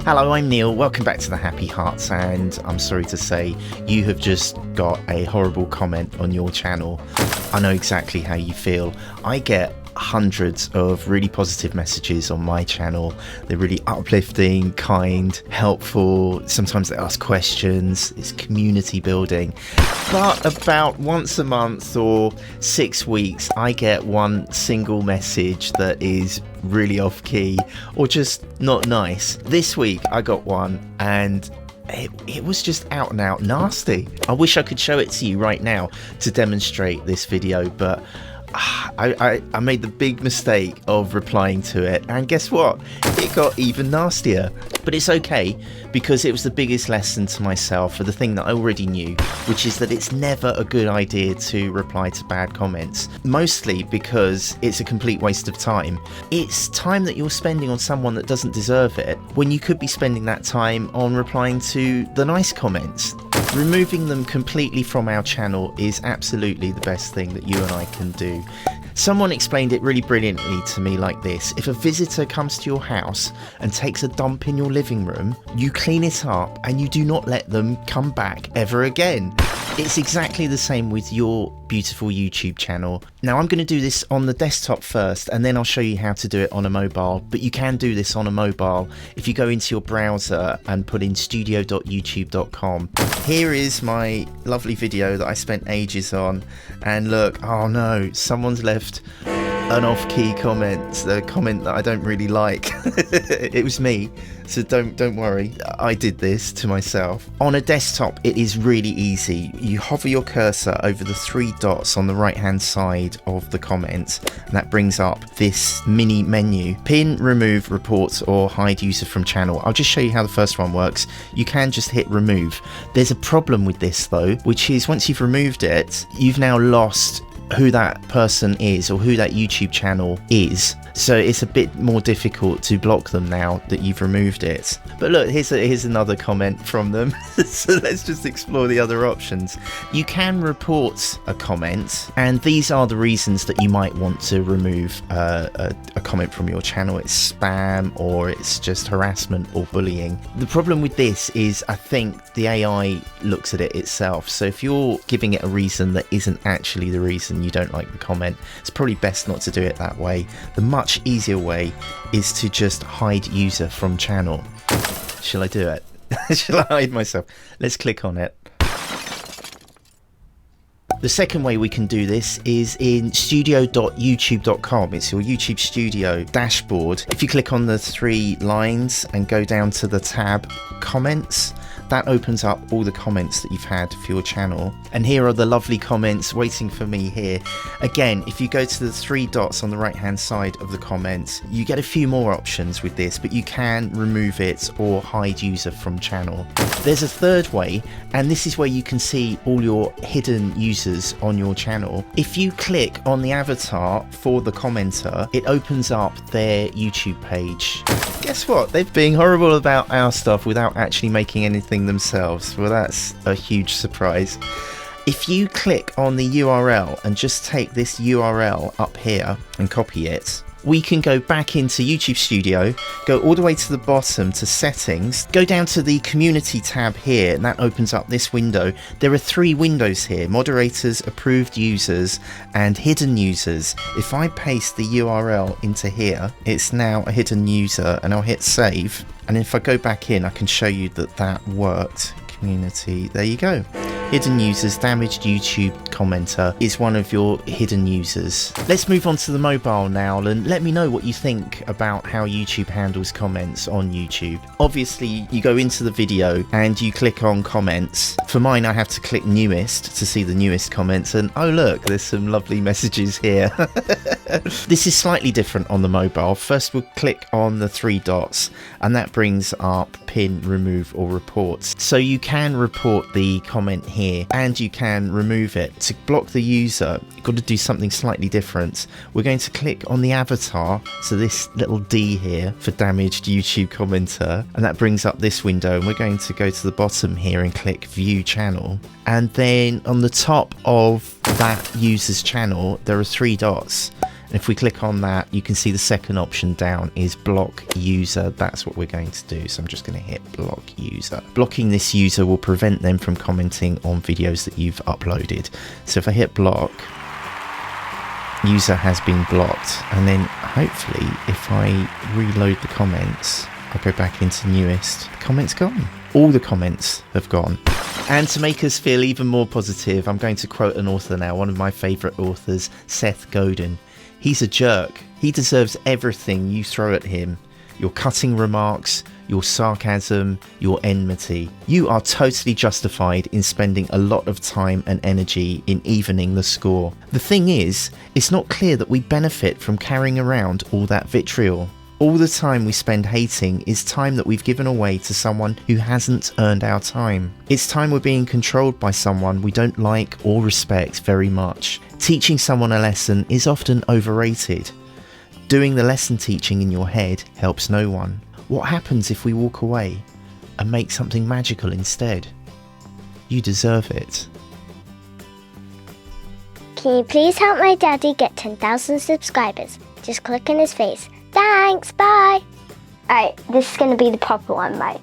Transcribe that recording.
Hello, I'm Neil. Welcome back to the Happy Hearts, and I'm sorry to say you have just got a horrible comment on your channel. I know exactly how you feel. I get hundreds of really positive messages on my channel. They're really uplifting, kind, helpful. Sometimes they ask questions. It's community building. But about once a month or 6 weeks, I get one single message that is really off key or just not nice. This week I got one and it was just out and out nasty. I wish I could show it to you right now to demonstrate this video, but I made the big mistake of replying to it, and guess what? It got even nastier. But it's okay, because it was the biggest lesson to myself for the thing that I already knew, which is that it's never a good idea to reply to bad comments. Mostly because it's a complete waste of time. It's time that you're spending on someone that doesn't deserve it, when you could be spending that time on replying to the nice comments. Removing them completely from our channel is absolutely the best thing that you and I can do. Someone explained it really brilliantly to me like this: if a visitor comes to your house and takes a dump in your living room, you clean it up and you do not let them come back ever again. It's exactly the same with your beautiful YouTube channel. Now I'm going to do this on the desktop first, and then I'll show you how to do it on a mobile, but you can do this on a mobile if you go into your browser and put in studio.youtube.com. Here is my lovely video that I spent ages on, and look, oh no, someone's left an off-key comment, a comment that I don't really like. It was me, so don't worry, I did this to myself. On a desktop it is really easy. You hover your cursor over the 3 dots on the right hand side of the comments, and that brings up this mini menu: pin, remove, report, or hide user from channel. I'll just show you how the first one works. You can just hit remove. There's a problem with this though, which is once you've removed it, you've now lost who that person is or who that YouTube channel is, so it's a bit more difficult to block them now that you've removed it. But look, here's another comment from them. So let's just explore the other options. You can report a comment, and these are the reasons that you might want to remove a comment from your channel. It's spam, or it's just harassment or bullying. The problem with this is I think the AI looks at it itself, so if you're giving it a reason that isn't actually the reason you don't like the comment, it's probably best not to do it that way. The much easier way is to just hide user from channel. Shall I do it? Shall I hide myself? Let's click on it. The second way we can do this is in studio.youtube.com. It's your YouTube Studio dashboard. If you click on the 3 lines and go down to the tab comments, that opens up all the comments that you've had for your channel. And here are the lovely comments waiting for me here. Again, if you go to the 3 dots on the right hand side of the comments, you get a few more options with this, but you can remove it or hide user from channel. There's a third way, and this is where you can see all your hidden users on your channel. If you click on the avatar for the commenter, it opens up their YouTube page. Guess what? They're being horrible about our stuff without actually making anything themselves. Well, that's a huge surprise. If you click on the URL and just take this URL up here and copy it, we can go back into YouTube Studio, go all the way to the bottom to settings, go down to the community tab here, and that opens up this window. There are 3 windows here: moderators, approved users, and hidden users. If I paste the URL into here, it's now a hidden user, and I'll hit save. And if I go back in, I can show you that that worked. Community, there you go. Hidden users, damaged YouTube commenter is one of your hidden users. Let's move on to the mobile now, and let me know what you think about how YouTube handles comments on YouTube. Obviously, you go into the video and you click on comments. For mine, I have to click newest to see the newest comments, and oh look, there's some lovely messages here. This is slightly different on the mobile. First, we'll click on the 3 dots, and that brings up pin, remove, or report. So you can report the comment here, and you can remove it. To block the user, you've got to do something slightly different. We're going to click on the avatar, so this little D here for damaged YouTube commenter, and that brings up this window, and we're going to go to the bottom here and click view channel. And then on the top of that user's channel, there are 3 dots. And if we click on that, you can see the second option down is block user. That's what we're going to do. So I'm just going to hit block user. Blocking this user will prevent them from commenting on videos that you've uploaded. So if I hit block, user has been blocked. And then hopefully if I reload the comments, I'll go back into newest, the comments gone. All the comments have gone. And to make us feel even more positive, I'm going to quote an author now, one of my favourite authors, Seth Godin. He's a jerk. He deserves everything you throw at him. Your cutting remarks, your sarcasm, your enmity. You are totally justified in spending a lot of time and energy in evening the score. The thing is, it's not clear that we benefit from carrying around all that vitriol. All the time we spend hating is time that we've given away to someone who hasn't earned our time. It's time we're being controlled by someone we don't like or respect very much. Teaching someone a lesson is often overrated. Doing the lesson teaching in your head helps no one. What happens if we walk away and make something magical instead? You deserve it. Can you please help my daddy get 10,000 subscribers? Just click on his face. Thanks, bye! Alright, this is going to be the proper one, right?